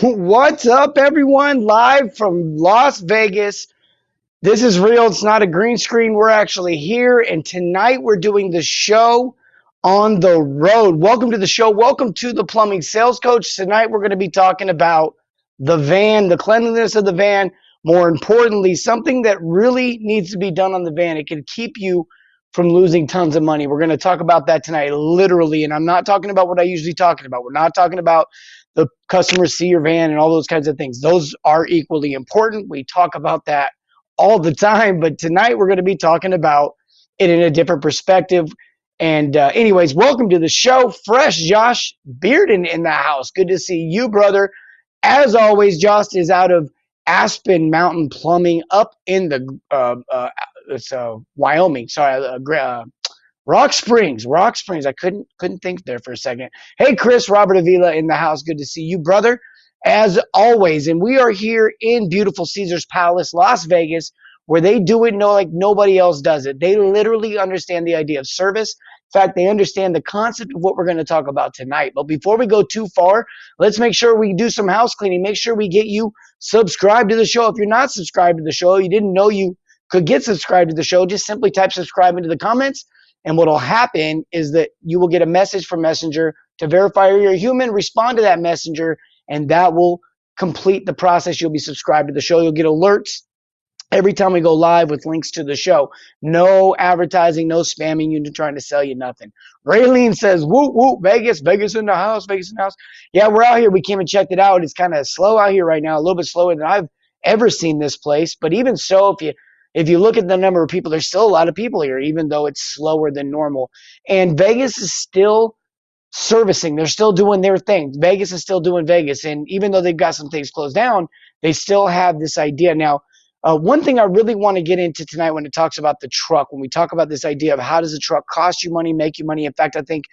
What's up, everyone? Live from Las Vegas. This is real. It's not a green screen. We're actually here, and tonight we're doing the show on the road. Welcome to the show. Welcome to the Plumbing Sales Coach. Tonight we're going to be talking about the van, the cleanliness of the van. More importantly, something that really needs to be done on the van. It can keep you from losing tons of money. We're going to talk about that tonight, literally. And I'm not talking about what I usually talk about. We're not talking about the customers see your van and all those kinds of things. Those are equally important. We talk about that all the time, but tonight we're going to be talking about it in a different perspective. And anyways, welcome to the show. Fresh Josh Bearden in the house. Good to see you, brother. As always, Josh is out of Aspen Mountain Plumbing up in the Wyoming. Sorry, Rock Springs. I couldn't think there for a second. Hey, Chris, Robert Avila in the house. Good to see you, brother, as always. And we are here in beautiful Caesar's Palace, Las Vegas, where they do it like nobody else does it. They literally understand the idea of service. In fact, they understand the concept of what we're going to talk about tonight. But before we go too far, let's make sure we do some house cleaning. Make sure we get you subscribed to the show. If you're not subscribed to the show, you didn't know you could get subscribed to the show, just simply type subscribe into the comments. And what will happen is that you will get a message from Messenger to verify you're a human, respond to that messenger, and that will complete the process. You'll be subscribed to the show. You'll get alerts every time we go live with links to the show. No advertising, no spamming you, trying to sell you nothing. Raylene says, whoop, whoop, Vegas in the house, Vegas in the house. Yeah, we're out here. We came and checked it out. It's kind of slow out here right now, a little bit slower than I've ever seen this place. But even so, if you look at the number of people, there's still a lot of people here, even though it's slower than normal. And Vegas is still servicing. They're still doing their thing. Vegas is still doing Vegas. And even though they've got some things closed down, they still have this idea. Now, one thing I really want to get into tonight when it talks about the truck, when we talk about this idea of how does a truck cost you money, make you money. In fact, I think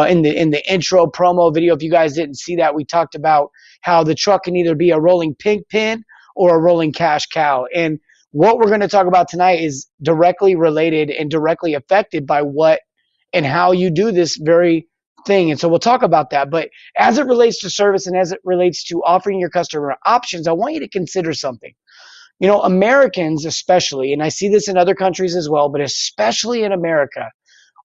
in the intro promo video, if you guys didn't see that, we talked about how the truck can either be a rolling pig pen or a rolling cash cow. And what we're going to talk about tonight is directly related and directly affected by what and how you do this very thing. And so we'll talk about that. But as it relates to service and as it relates to offering your customer options, I want you to consider something. You know, Americans especially, and I see this in other countries as well, but especially in America,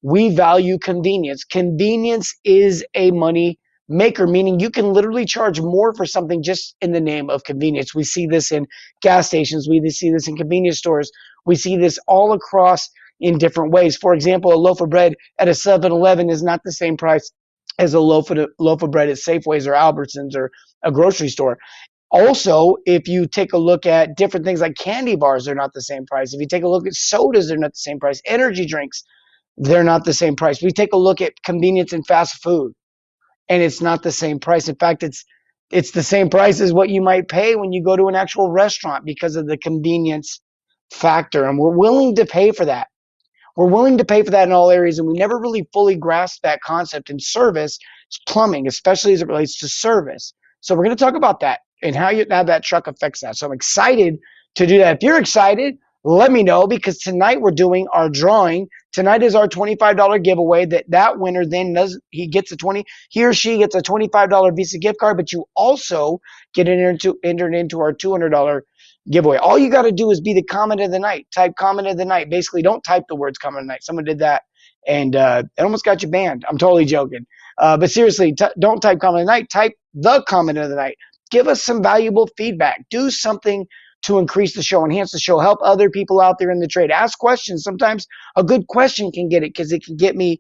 we value convenience. Convenience is a money maker, meaning you can literally charge more for something just in the name of convenience. We see this in gas stations. We see this in convenience stores. We see this all across in different ways. For example, a loaf of bread at a 7-Eleven is not the same price as a loaf of bread at Safeway's or Albertsons or a grocery store. Also, if you take a look at different things like candy bars, they're not the same price. If you take a look at sodas, they're not the same price. Energy drinks, they're not the same price. We take a look at convenience and fast food, and it's not the same price. In fact, it's the same price as what you might pay when you go to an actual restaurant because of the convenience factor, and we're willing to pay for that. We're willing to pay for that in all areas, and we never really fully grasp that concept in service, plumbing, especially as it relates to service. So we're going to talk about that and how that truck affects that. So I'm excited to do that. If you're excited, let me know, because tonight we're doing our drawing. Tonight is our $25 giveaway that winner then he or she gets a $25 Visa gift card, but you also get entered into our $200 giveaway. All you got to do is be the comment of the night. Type comment of the night. Basically, don't type the words comment of the night. Someone did that, and it almost got you banned. I'm totally joking. But seriously, don't type comment of the night. Type the comment of the night. Give us some valuable feedback. Do something to increase the show, enhance the show, help other people out there in the trade. Ask questions. Sometimes a good question can get it, because it can get me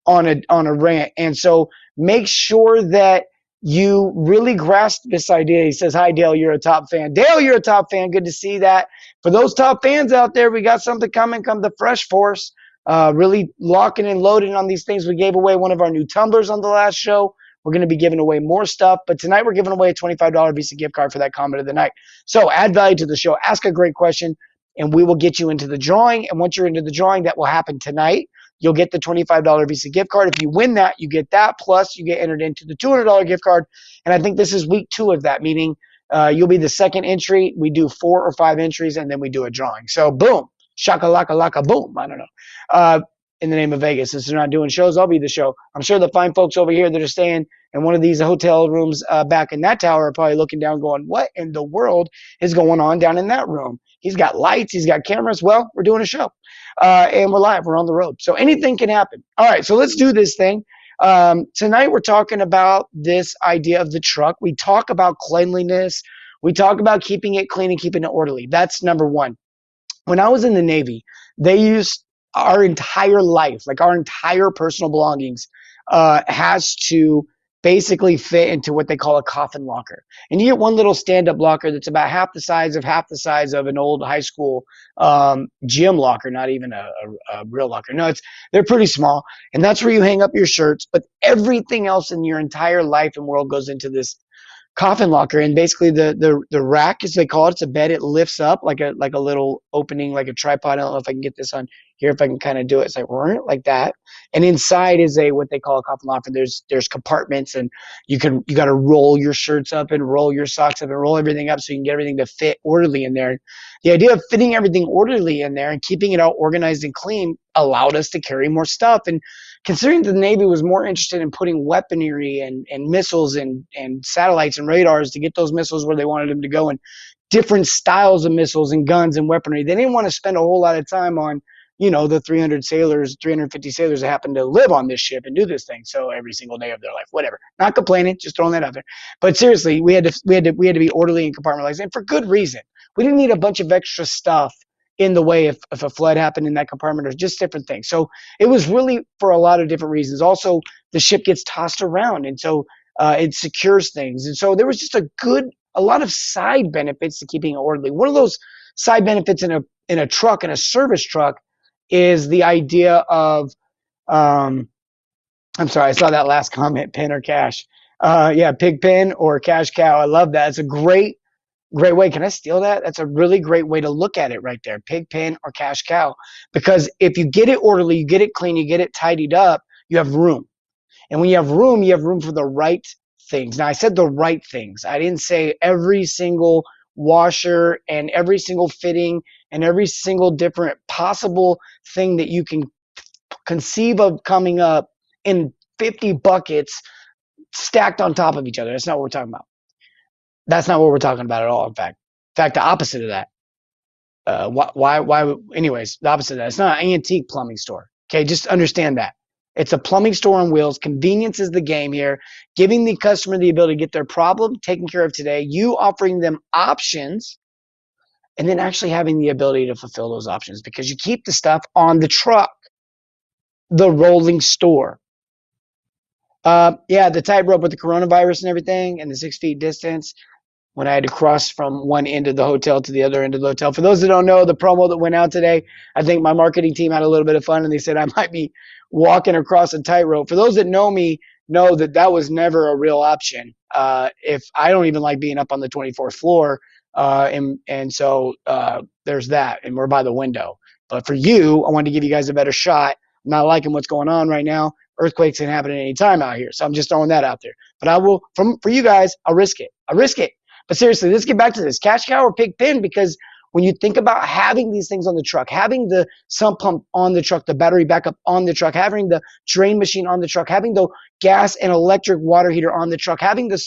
on a rant. And so make sure that you really grasp this idea. He says, hi, Dale, you're a top fan. Dale, you're a top fan. Good to see that. For those top fans out there, we got something coming. Come the Fresh Force. Really locking and loading on these things. We gave away one of our new tumblers on the last show. We're going to be giving away more stuff. But tonight we're giving away a $25 Visa gift card for that comment of the night. So add value to the show. Ask a great question. and we will get you into the drawing. And once you're into the drawing, that will happen tonight. You'll get the $25 Visa gift card. If you win that, you get that. Plus, you get entered into the $200 gift card. And I think this is week 2 of that, meaning you'll be the second entry. We do 4 or 5 entries, and then we do a drawing. So, boom, shaka laka laka boom. I don't know. In the name of Vegas, since they're not doing shows, I'll be the show. I'm sure the fine folks over here that are staying in one of these hotel rooms back in that tower are probably looking down going, what in the world is going on down in that room? He's got lights. He's got cameras. Well, we're doing a show. And we're live. We're on the road. So anything can happen. All right, so let's do this thing. Tonight we're talking about this idea of the truck. We talk about cleanliness. We talk about keeping it clean and keeping it orderly. That's number one. When I was in the Navy, they used our entire life, like our entire personal belongings, has to basically fit into what they call a coffin locker. And you get one little stand-up locker that's about half the size of an old high school gym locker, not even a real locker. No, they're pretty small, and that's where you hang up your shirts. But everything else in your entire life and world goes into this coffin locker. And basically the rack, as they call it, it's a bed. It lifts up like a little opening, like a tripod. I don't know if I can get this on here, if I can kind of do it. It's like that. And inside is what they call a coffin locker. There's compartments, and you got to roll your shirts up and roll your socks up and roll everything up so you can get everything to fit orderly in there. The idea of fitting everything orderly in there and keeping it all organized and clean allowed us to carry more stuff. And considering the Navy was more interested in putting weaponry and missiles and satellites and radars to get those missiles where they wanted them to go, and different styles of missiles and guns and weaponry, they didn't want to spend a whole lot of time on, the 350 sailors that happen to live on this ship and do this thing. So every single day of their life, whatever. Not complaining, just throwing that out there. But seriously, we had to be orderly and compartmentalized, and for good reason. We didn't need a bunch of extra stuff in the way if a flood happened in that compartment, or just different things. So it was really for a lot of different reasons. Also, the ship gets tossed around, and so it secures things. And so there was just a lot of side benefits to keeping it orderly. One of those side benefits in a truck, in a service truck, is the idea of, I'm sorry, I saw that last comment, pen or cash. Yeah, pig pen or cash cow. I love that. It's a great way. Can I steal that? That's a really great way to look at it right there. Pig pen or cash cow. Because if you get it orderly, you get it clean, you get it tidied up, you have room. And when you have room for the right things. Now, I said the right things. I didn't say every single washer and every single fitting and every single different possible thing that you can conceive of coming up in 50 buckets stacked on top of each other. That's not what we're talking about. That's not what we're talking about at all. In fact, the opposite of that. Why? Anyways, the opposite of that. It's not an antique plumbing store. Okay, just understand that. It's a plumbing store on wheels. Convenience is the game here. Giving the customer the ability to get their problem taken care of today. You offering them options, and then actually having the ability to fulfill those options, because you keep the stuff on the truck, the rolling store. Yeah, the tightrope with the coronavirus and everything, and the 6 feet distance, when I had to cross from one end of the hotel to the other end of the hotel. For those that don't know, the promo that went out today, I think my marketing team had a little bit of fun, and they said I might be walking across a tightrope. For those that know me, know that was never a real option. If I don't even like being up on the 24th floor, and so there's that, and we're by the window. But for you, I wanted to give you guys a better shot. I'm not liking what's going on right now. Earthquakes can happen at any time out here, so I'm just throwing that out there. But I will, for you guys, I'll risk it. But seriously, let's get back to this. Cash cow or pig pen, because when you think about having these things on the truck, having the sump pump on the truck, the battery backup on the truck, having the drain machine on the truck, having the gas and electric water heater on the truck, having the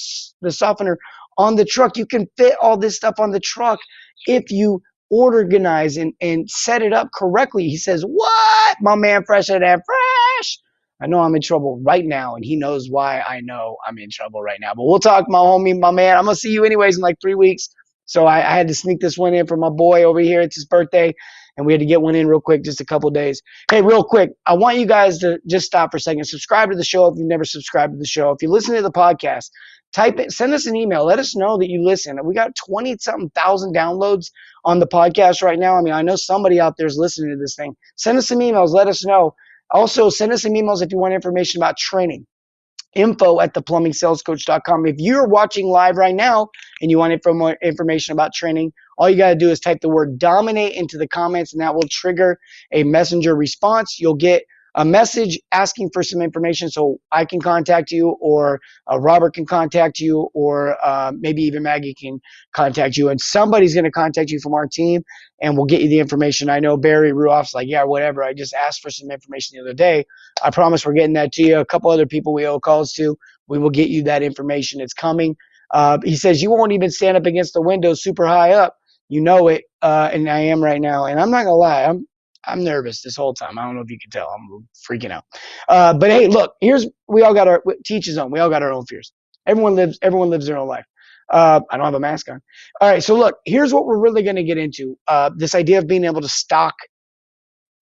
softener on the truck, you can fit all this stuff on the truck if you organize and set it up correctly. He says, what? My man fresher than fresh. I know I'm in trouble right now, and he knows why I know I'm in trouble right now. But we'll talk, my homie, my man. I'm going to see you anyways in like 3 weeks. So I had to sneak this one in for my boy over here. It's his birthday, and we had to get one in real quick, just a couple days. Hey, real quick, I want you guys to just stop for a second. Subscribe to the show if you've never subscribed to the show. If you listen to the podcast, type it, send us an email. Let us know that you listen. We got 20-something thousand downloads on the podcast right now. I mean, I know somebody out there is listening to this thing. Send us some emails. Let us know. Also, send us some emails if you want information about training. info@theplumbingsalescoach.com. If you're watching live right now and you want information about training, all you got to do is type the word dominate into the comments, and that will trigger a messenger response. You'll get a message asking for some information, so I can contact you, or Robert can contact you, or maybe even Maggie can contact you, and somebody's going to contact you from our team, and we'll get you the information. I know Barry Ruoff's like, yeah, whatever. I just asked for some information the other day. I promise we're getting that to you. A couple other people we owe calls to. We will get you that information. It's coming. He says you won't even stand up against the window super high up. You know it, and I am right now. And I'm not gonna lie, I'm nervous this whole time. I don't know if you can tell. I'm freaking out. But hey, look, we all got our teach his own. We all got our own fears. Everyone lives their own life. I don't have a mask on. All right, so look, here's what we're really gonna get into. This idea of being able to stock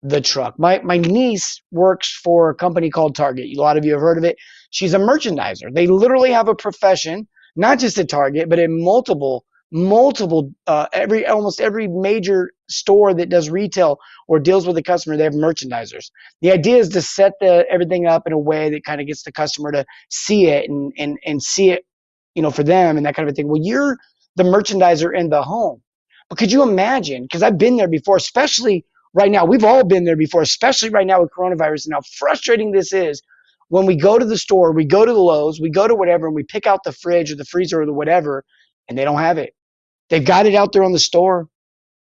the truck. My niece works for a company called Target. A lot of you have heard of it. She's a merchandiser. They literally have a profession, not just at Target, but in multiple almost every major store that does retail or deals with the customer. They have merchandisers. The idea is to set everything up in a way that kind of gets the customer to see it and see it, for them and that kind of thing. Well, you're the merchandiser in the home. But could you imagine? Because I've been there before, especially right now. We've all been there before, especially right now with coronavirus and how frustrating this is. When we go to the store, we go to the Lowe's, we go to whatever, and we pick out the fridge or the freezer or the whatever, and they don't have it. They've got it out there on the store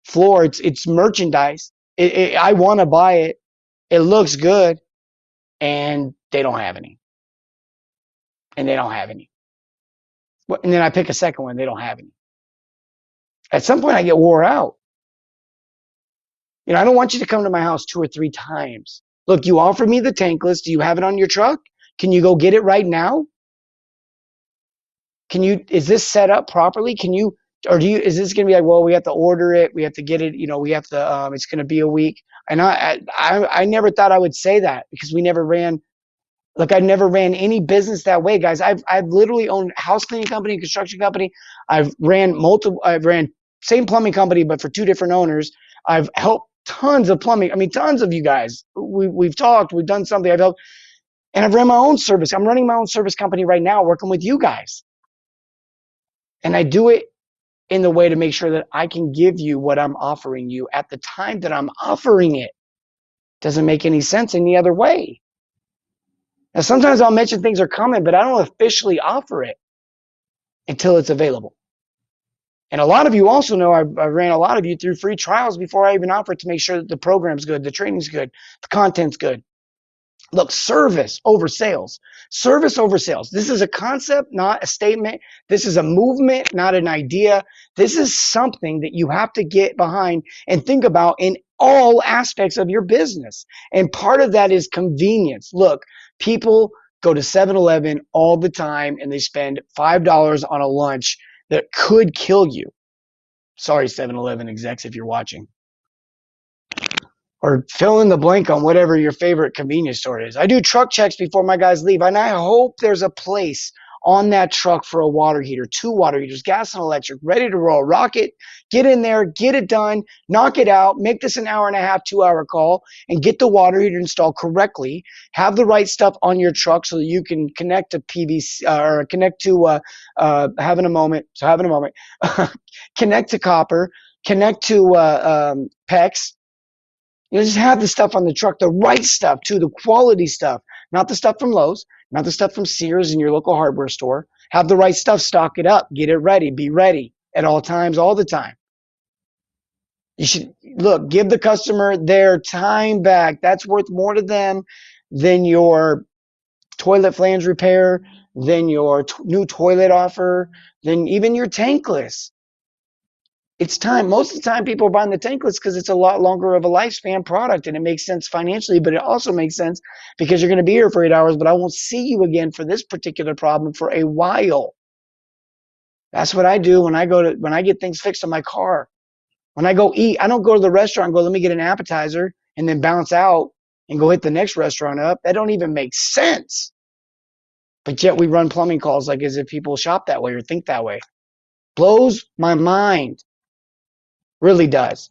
floor. It's merchandise. I want to buy it. It looks good, and they don't have any. And they don't have any. And then I pick a second one. They don't have any. At some point, I get wore out. I don't want you to come to my house 2 or 3 times. Look, you offered me the tankless. Do you have it on your truck? Can you go get it right now? Is this set up properly? Is this going to be like, well, we have to order it. We have to get it. We have to, it's going to be a week. And I never thought I would say that, because I never ran any business that way, guys. I've literally owned a house cleaning company, construction company. I've ran same plumbing company, but for 2 different owners. I've helped tons of plumbing. Tons of you guys. We've talked, we've done something. I've helped, and I've ran my own service. I'm running my own service company right now, working with you guys. And I do it in the way to make sure that I can give you what I'm offering you at the time that I'm offering it. Doesn't make any sense any other way. Now, sometimes I'll mention things are coming, but I don't officially offer it until it's available. And a lot of you also know I ran a lot of you through free trials before I even offer it, to make sure that the program's good, the training's good, the content's good. Look, service over sales. Service over sales. This is a concept, not a statement. This is a movement, not an idea. This is something that you have to get behind and think about in all aspects of your business. And part of that is convenience. Look, people go to 7-Eleven all the time and they spend $5 on a lunch that could kill you. Sorry, 7-Eleven execs, if you're watching. Or fill in the blank on whatever your favorite convenience store is. I do truck checks before my guys leave, and I hope there's a place on that truck for a water heater, 2 water heaters, gas and electric, ready to roll. Rocket, get in there, get it done, knock it out, make this an hour and a half, 2-hour call, and get the water heater installed correctly. Have the right stuff on your truck so that you can connect to PVC or connect to having a moment. Connect to copper, connect to PEX. Just have the stuff on the truck, the right stuff too, the quality stuff, not the stuff from Lowe's, not the stuff from Sears and your local hardware store. Have the right stuff, stock it up, get it ready, be ready at all times, all the time. You should give the customer their time back. That's worth more to them than your toilet flange repair, than your new toilet offer, than even your tankless. It's time. Most of the time people are buying the tankless because it's a lot longer of a lifespan product, and it makes sense financially, but it also makes sense because you're going to be here for 8 hours, but I won't see you again for this particular problem for a while. That's what I do when I get things fixed on my car. When I go eat, I don't go to the restaurant and go, let me get an appetizer and then bounce out and go hit the next restaurant up. That don't even make sense. But yet we run plumbing calls like as if people shop that way or think that way. Blows my mind. Really does.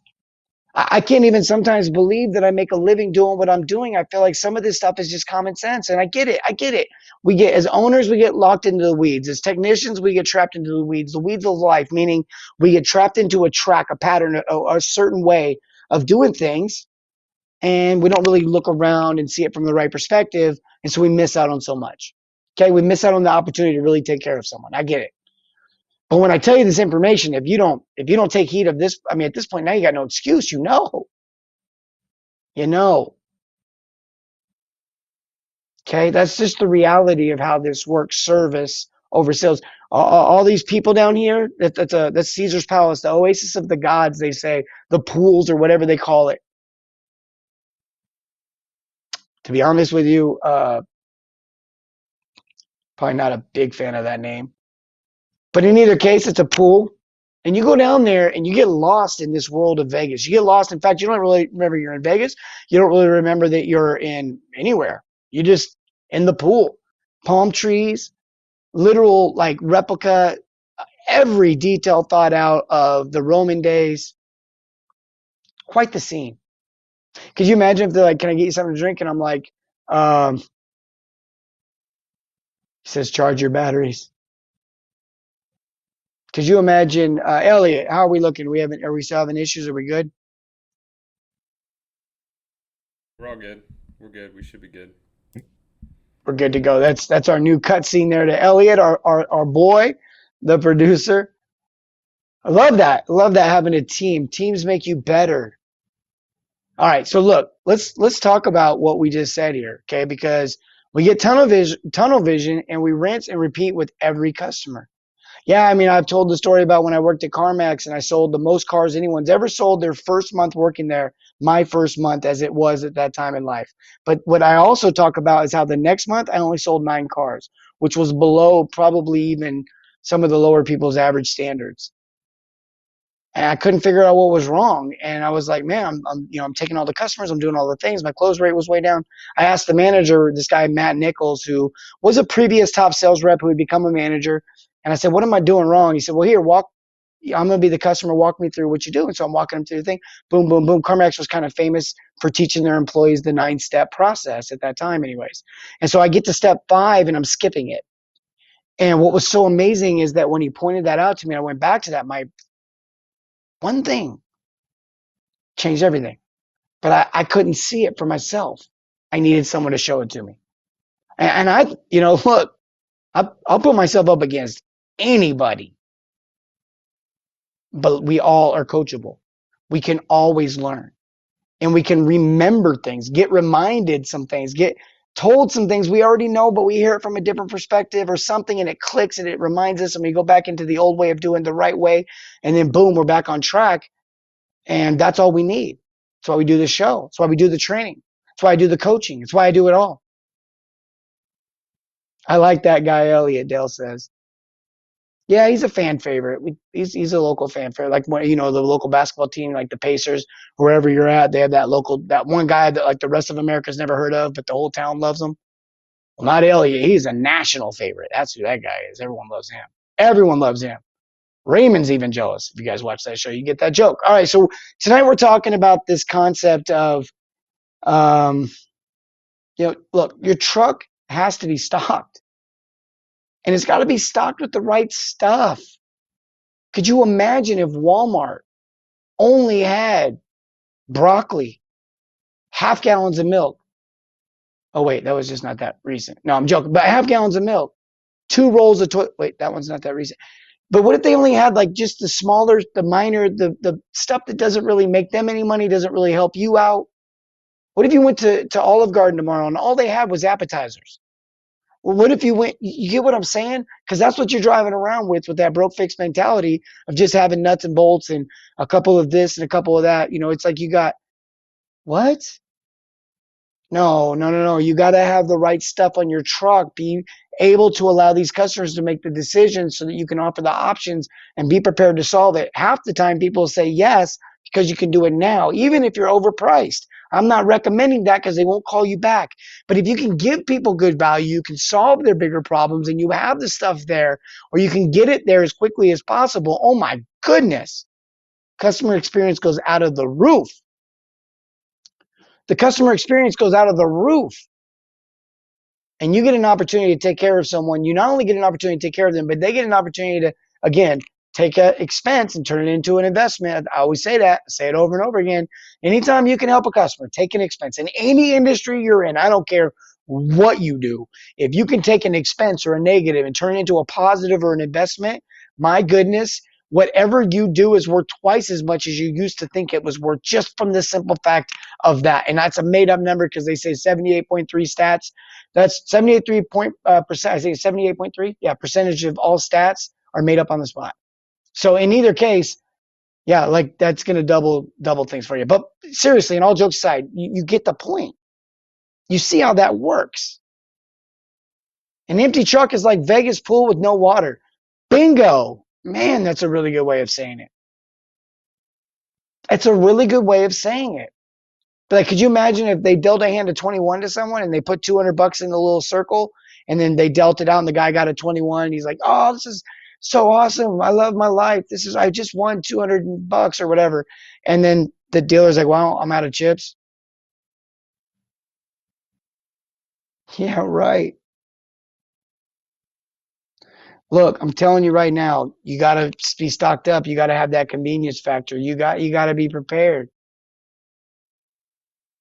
I can't even sometimes believe that I make a living doing what I'm doing. I feel like some of this stuff is just common sense, and I get it. I get it. We get, as owners, we get locked into the weeds. As technicians, we get trapped into the weeds of life, meaning we get trapped into a track, a pattern, a certain way of doing things, and we don't really look around and see it from the right perspective, and so we miss out on so much. Okay, we miss out on the opportunity to really take care of someone. I get it. But when I tell you this information, if you don't take heed of this, I mean, at this point now you got no excuse. You know. Okay, that's just the reality of how this works. Service over sales. All these people down here, that's Caesar's Palace, the oasis of the gods. They say the pools or whatever they call it. To be honest with you, probably not a big fan of that name. But in either case, it's a pool. And you go down there and you get lost in this world of Vegas. You get lost. In fact, you don't really remember you're in Vegas. You don't really remember that you're in anywhere. You just in the pool. Palm trees, literal like replica, every detail thought out of the Roman days. Quite the scene. Could you imagine if they're like, "Can I get you something to drink?" And I'm like, he says, "Charge your batteries." Could you imagine, Elliot? How are we looking? Are we still having issues? Are we good? We're all good. We're good. We should be good. We're good to go. That's our new cutscene there to Elliot, our boy, the producer. I love that. I love that having a team. Teams make you better. All right, so look, let's talk about what we just said here, okay? Because we get tunnel vision, and we rinse and repeat with every customer. Yeah, I mean, I've told the story about when I worked at CarMax and I sold the most cars anyone's ever sold their first month working there, my first month as it was at that time in life. But what I also talk about is how the next month I only sold 9 cars, which was below probably even some of the lower people's average standards. And I couldn't figure out what was wrong. And I was like, man, I'm taking all the customers, I'm doing all the things. My close rate was way down. I asked the manager, this guy Matt Nichols, who was a previous top sales rep who had become a manager, and I said, what am I doing wrong? He said, well, here, walk. I'm going to be the customer. Walk me through what you do. And so I'm walking him through the thing. Boom, boom, boom. CarMax was kind of famous for teaching their employees the 9-step process at that time, anyways. And so I get to step 5 and I'm skipping it. And what was so amazing is that when he pointed that out to me, I went back to that. My one thing changed everything. But I couldn't see it for myself. I needed someone to show it to me. And look, I'll put myself up against anybody, but we all are coachable. We can always learn, and we can remember things, get reminded some things, get told some things we already know, but we hear it from a different perspective or something, and it clicks and it reminds us, and we go back into the old way of doing the right way, and then boom, we're back on track. And that's all we need. That's why we do the show. That's why we do the training. That's why I do the coaching. That's why I do it all. I like that guy, Elliot, Dale says. Yeah, he's a fan favorite. He's a local fan favorite. Like when the local basketball team, like the Pacers, wherever you're at, they have that one guy that like the rest of America's never heard of, but the whole town loves him. Well, not Elliot. He's a national favorite. That's who that guy is. Everyone loves him. Everyone loves him. Raymond's even jealous. If you guys watch that show, you get that joke. All right, so tonight we're talking about this concept of, um, look, your truck has to be stocked, and it's got to be stocked with the right stuff. Could you imagine if Walmart only had broccoli, half gallons of milk? Oh, wait, that was just not that recent. No, I'm joking. But half gallons of milk, 2 rolls of toilet. Wait, that one's not that recent. But what if they only had like just the smaller, the minor, the stuff that doesn't really make them any money, doesn't really help you out? What if you went to Olive Garden tomorrow and all they had was appetizers? Well, what if you get what I'm saying? Because that's what you're driving around with that broke fix mentality of just having nuts and bolts and a couple of this and a couple of that. It's like you got what? No, no, no, no. You got to have the right stuff on your truck. Be able to allow these customers to make the decisions so that you can offer the options and be prepared to solve it. Half the time people say yes because you can do it now, even if you're overpriced. I'm not recommending that because they won't call you back. But if you can give people good value, you can solve their bigger problems and you have the stuff there, or you can get it there as quickly as possible. Oh my goodness. Customer experience goes out of the roof. the customer experience goes out of the roof. And you get an opportunity to take care of someone. You not only get an opportunity to take care of them, but they get an opportunity to, again, take an expense and turn it into an investment. I always say that, say it over and over again. Anytime you can help a customer take an expense in any industry you're in, I don't care what you do. If you can take an expense or a negative and turn it into a positive or an investment, my goodness, whatever you do is worth twice as much as you used to think it was worth, just from the simple fact of that. And that's a made up number because they say 78.3 stats. That's 78.3 percent. I think 78.3. Yeah, percentage of all stats are made up on the spot. So in either case, yeah, like that's gonna double things for you. But seriously, and all jokes aside, you get the point. You see how that works. An empty truck is like Vegas pool with no water. Bingo. Man, that's a really good way of saying it. It's a really good way of saying it. But like, could you imagine if they dealt a hand of 21 to someone and they put 200 bucks in the little circle and then they dealt it out and the guy got a 21 and he's like, oh, this is so awesome. I love my life. I just won 200 bucks or whatever. And then the dealer's like, well, I'm out of chips. Yeah, right. Look, I'm telling you right now, you got to be stocked up. You got to have that convenience factor. You got to be prepared.